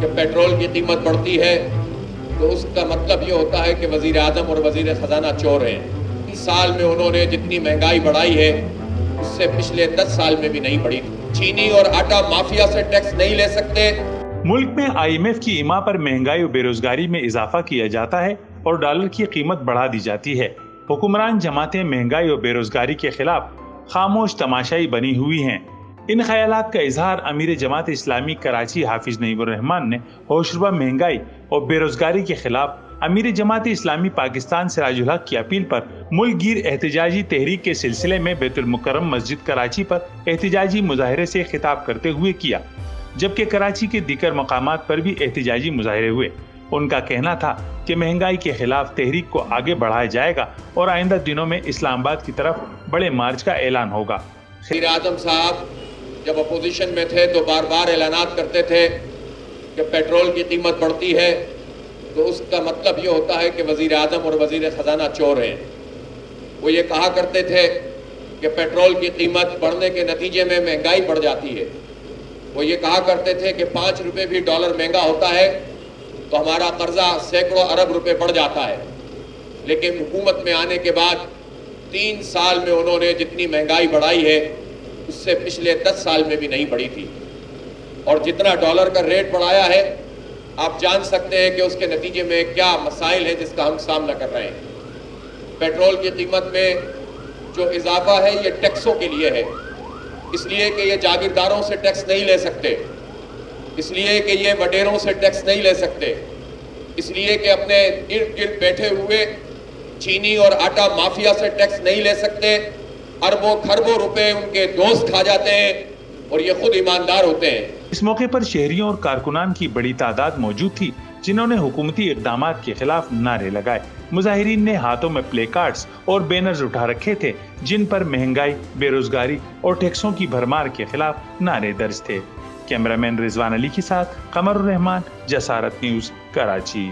کہ پیٹرول کی قیمت بڑھتی ہے تو اس کا مطلب یہ ہوتا ہے کہ وزیر اعظم اور وزیر خزانہ چور ہیں. اس سال میں انہوں نے جتنی مہنگائی بڑھائی ہے اس سے پچھلے 10 سال میں بھی نہیں بڑھی. چینی اور آٹا مافیا سے ٹیکس نہیں لے سکتے. ملک میں IMF کی ایما پر مہنگائی و بے روزگاری میں اضافہ کیا جاتا ہے اور ڈالر کی قیمت بڑھا دی جاتی ہے. حکمران جماعتیں مہنگائی و بے روزگاری کے خلاف خاموش تماشائی بنی ہوئی ہیں. ان خیالات کا اظہار امیر جماعت اسلامی کراچی حافظ نعیم الرحمان نے ہوشربہ مہنگائی اور بے روزگاری کے خلاف امیر جماعت اسلامی پاکستان سراج الحق کی اپیل پر ملک گیر احتجاجی تحریک کے سلسلے میں بیت المکرم مسجد کراچی پر احتجاجی مظاہرے سے خطاب کرتے ہوئے کیا، جبکہ کراچی کے دیگر مقامات پر بھی احتجاجی مظاہرے ہوئے. ان کا کہنا تھا کہ مہنگائی کے خلاف تحریک کو آگے بڑھایا جائے گا اور آئندہ دنوں میں اسلام آباد کی طرف بڑے مارچ کا اعلان ہوگا. وزیر اعظم صاحب جب اپوزیشن میں تھے تو بار بار اعلانات کرتے تھے کہ پیٹرول کی قیمت بڑھتی ہے تو اس کا مطلب یہ ہوتا ہے کہ وزیر اعظم اور وزیر خزانہ چور ہیں. وہ یہ کہا کرتے تھے کہ پیٹرول کی قیمت بڑھنے کے نتیجے میں مہنگائی بڑھ جاتی ہے. وہ یہ کہا کرتے تھے کہ 5 روپے بھی ڈالر مہنگا ہوتا ہے تو ہمارا قرضہ سینکڑوں ارب روپے بڑھ جاتا ہے. لیکن حکومت میں آنے کے بعد 3 سال میں انہوں نے جتنی مہنگائی بڑھائی ہے اس سے پچھلے 10 سال میں بھی نہیں بڑھی تھی. اور جتنا ڈالر کا ریٹ بڑھایا ہے آپ جان سکتے ہیں کہ اس کے نتیجے میں کیا مسائل ہیں جس کا ہم سامنا کر رہے ہیں. پیٹرول کی قیمت میں جو اضافہ ہے یہ ٹیکسوں کے لیے ہے، اس لیے کہ یہ جاگیرداروں سے ٹیکس نہیں لے سکتے، اس لیے کہ یہ وڈیروں سے ٹیکس نہیں لے سکتے، اس لیے کہ اپنے ارد گرد بیٹھے ہوئے چینی اور آٹا مافیا سے ٹیکس نہیں لے سکتے. اربوں کھربوں روپے ان کے دوست کھا جاتے ہیں اور یہ خود ایماندار ہوتے ہیں. اس موقع پر شہریوں اور کارکنان کی بڑی تعداد موجود تھی جنہوں نے حکومتی اقدامات کے خلاف نعرے لگائے. مظاہرین نے ہاتھوں میں پلے کارڈز اور بینرز اٹھا رکھے تھے جن پر مہنگائی، بے روزگاری اور ٹیکسوں کی بھرمار کے خلاف نعرے درج تھے. کیمرہ مین رضوان علی کے ساتھ قمر الرحمان، جسارت نیوز، کراچی.